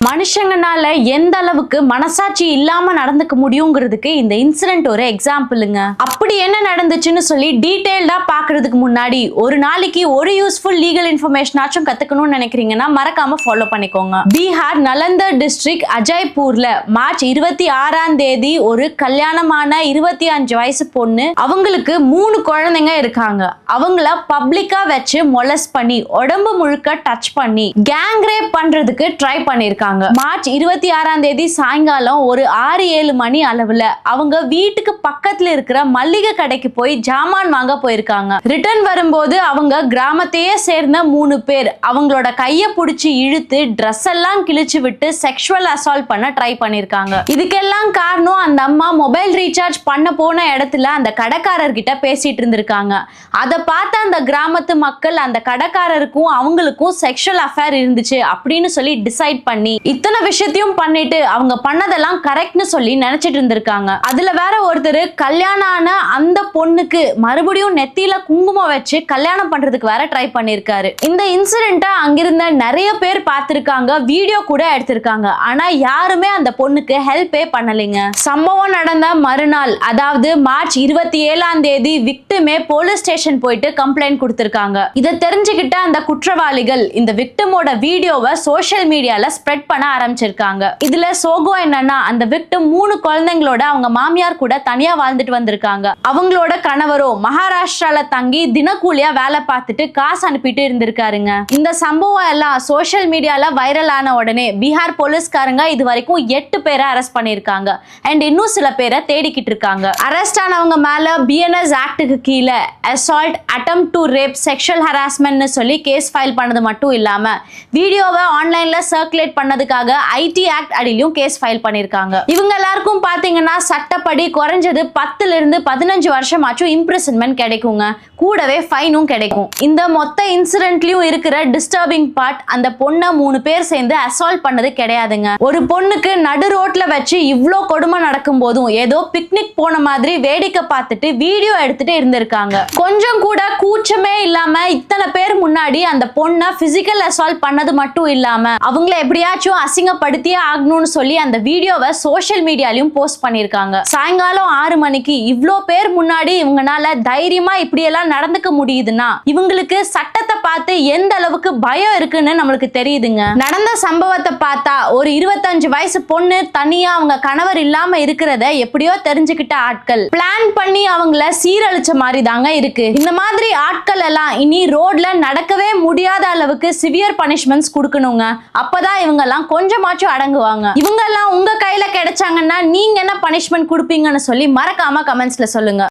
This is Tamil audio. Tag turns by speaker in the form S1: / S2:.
S1: மனுஷங்கனால எந்த அளவுக்கு மனசாட்சி இல்லாம நடந்துக்க முடியுங்கிறதுக்கு இந்த இன்சிடென்ட் ஒரு எக்ஸாம்பிளுங்க. அப்படி என்ன நடந்துச்சுன்னு சொல்லி டீடைல்டா பாக்குறதுக்கு முன்னாடி ஒரு நாளைக்கு ஒரு யூஸ்ஃபுல் லீகல் இன்ஃபர்மேஷனாச்சும் கத்துக்கணும்னு நினைக்கிறீங்கன்னா மறக்காம ஃபாலோ பண்ணிக்கோங்க. பீகார் நலந்தர் டிஸ்ட்ரிக்ட் அஜய்பூர்ல மார்ச் 26ஆம் தேதி ஒரு கல்யாணமான 25 வயசு பொண்ணு, அவங்களுக்கு 3 குழந்தைங்க இருக்காங்க. அவங்கள பப்ளிக்கா வச்சு மொலஸ்ட் பண்ணி உடம்பு முழுக்க டச் பண்ணி கேங் ரேப் பண்றதுக்கு ட்ரை பண்ணிருக்காங்க. மார்ச் 26ஆம் தேதி சாயங்காலம் ஒரு 6-7 மணி அளவுல அவங்க வீட்டுக்கு பக்கத்துல இருக்கிற மல்லிகை கடைக்கு போய் ஜாமான் வாங்க போயிருக்காங்க. ரிட்டர்ன் வரும்போது அவங்க கிராமத்தையே சேர்ந்த 3 பேர் அவங்களோட கைய பிடிச்சி இழுத்து ட்ரெஸ் எல்லாம் கிழிச்சு விட்டு செக்ஷுவல் அசால்ட் பண்ண ட்ரை பண்ணிருக்காங்க. இதுக்கெல்லாம் காரணம் அந்த அம்மா மொபைல் ரீசார்ஜ் பண்ண போன இடத்துல அந்த கடைக்காரர்கிட்ட பேசிட்டு இருந்திருக்காங்க. அதை பார்த்த அந்த கிராமத்து மக்கள் அந்த கடைக்காரருக்கும் அவங்களுக்கும் செக்ஷுவல் அஃபேர் இருந்துச்சு அப்படின்னு சொல்லி டிசைட் பண்ணி இத்தனை விஷயத்தையும் பண்ணிட்டு அவங்க பண்ணதெல்லாம் கரெக்ட்னு சொல்லி நினைச்சிட்டு இருந்திருக்காங்க. அதுல வேற ஒருத்தர் கல்யாணம் ஆன அந்த பொண்ணுக்கு மறுபடியும் நெத்தியில குங்குமம் வச்சு கல்யாணம் பண்றதுக்கு வேற ட்ரை பண்ணிருக்காரு. இந்த இன்சிடென்ட்ட அங்கிருந்த நிறைய பேர் பார்த்திருக்காங்க, வீடியோ கூட எடுத்திருக்காங்க. ஆனா யாருமே அந்த பொண்ணுக்கு ஹெல்ப்பே பண்ணலைங்க. சம்பவம் நடந்த மறுநாள், அதாவது மார்ச் 27ஆம் தேதி விக்டிமே போலீஸ் ஸ்டேஷன் போயிட்டு கம்ப்ளைண்ட் கொடுத்திருக்காங்க. இதை தெரிஞ்சுக்கிட்ட அந்த குற்றவாளிகள் இந்த விக்டிமோட வீடியோவை சோஷியல் மீடியால ஸ்ப்ரெட் பண்ண ஆரம்பிச்சிருக்காங்க. இதுல சோகம் என்னன்னா, அந்த விக்டிம் 3 குழந்தைங்களோட அவங்க மாமியார் கூட தனியா வாழ்ந்துட்டு வந்திருக்காங்க. அவங்களோட கணவரோ மகாராஷ்டிரால தங்கி தினக்கூலியா வேலை பார்த்துட்டு காசு அனுப்பிட்டு இருந்திருக்காருங்க. இந்த சம்பவம் எல்லாம் சோஷியல் மீடியால வைரல் ஆன உடனே பீகார் போலீஸ்காரங்க இது வரைக்கும் 8 பேரை அரெஸ்ட் பண்ணிருக்காங்க. அண்ட் இன்னும் சில பேரை தேடிக்கிட்டு இருக்காங்க. அரெஸ்ட் ஆனவங்க மேல BNS ஆக்டுக்கு கீழே assault, attempt to rape, sexual ஹராஸ்மெண்ட்னு சொல்லி கேஸ் ஃபைல் பண்ணது மட்டும் இல்லாம வீடியோவை ஆன்லைன்ல சர்க்குலேட் பண்ணதுக்காக IT ஆக்ட் அடியிலும் கேஸ் ஃபைல் பண்ணிருக்காங்க. இவங்க எல்லாருக்கும் பாத்தீங்கன்னா சட்டப்படி குறைஞ்சது 10ல இருந்து 15 வருஷமாச்சும் இம்ப்ரிசன்மென்ட் கிடைக்குங்க. கூடவே ஃபைனும் கிடைக்கும். இந்த மொத்த இன்சிடென்ட்லயும் இருக்கிற டிஸ்டர்பிங் பார்ட், அந்த பொண்ணை 3 பேர் சேர்ந்து அசால்ட் பண்ணது கிடையாதுங்க. ஒரு பொண்ணுக்கு நடு ரோட்ல வச்சு இவ்ளோ கொடுமை நடக்கும் போதும் ஏதோ பிக்னிக் போன மாதிரி வேடிக்கை பார்த்துட்டு வீடியோ எடுத்துட்டு இருந்திருக்காங்க. கொஞ்சம் கூட கூச்சமே இல்லாம இத்தனை பேர் முன்னாடி அந்த பொண்ணை பிசிக்கல் அசால்ட் பண்ணது மட்டும் இல்லாம அவங்கள எப்படியாச்சும் அசிங்கப்படுத்தியே ஆகணும்னு சொல்லி அந்த வீடியோவை சோஷியல் மீடியாலையும் போஸ்ட் பண்ணிருக்காங்க. சாயங்காலம் 6 மணிக்கு இவ்ளோ பேர் முன்னாடி இவங்கனால தைரியமா இப்படியெல்லாம் நடந்துக்க முடியுதுன்னா இவங்களுக்கு சட்டத்தை பார்த்து எந்த அளவுக்கு பயம் இருக்குன்னு நம்மளுக்கு தெரியுதுங்க. நடந்த சம்பவத்தை பார்த்தா ஒரு 25 வயசு பொண்ணு தனியா அவங்க கணவர் இல்லாம இருக்கிறத எப்படியோ தெரிஞ்சுக்கிட்ட ஆட்கள் பிளான் பண்ணி அவங்கள சீரழிச்ச மாதிரி தாங்க இருக்கு. இந்த மாதிரி ஆட்கள் எல்லாம் இனி ரோட்ல நடக்கவே முடியாத அளவுக்கு சிவியர் பனிஷ்மெண்ட்ஸ் கொடுக்கணுங்க. அப்பதான் இவங்க எல்லாம் கொஞ்சமாச்சும் அடங்குவாங்க. இவங்க எல்லாம் உங்க கையில கிடைச்சாங்கன்னா நீங்க என்ன பனிஷ்மெண்ட் கொடுப்பீங்கன்னு சொல்லி மறக்காம கமெண்ட்ஸ்ல சொல்லுங்க.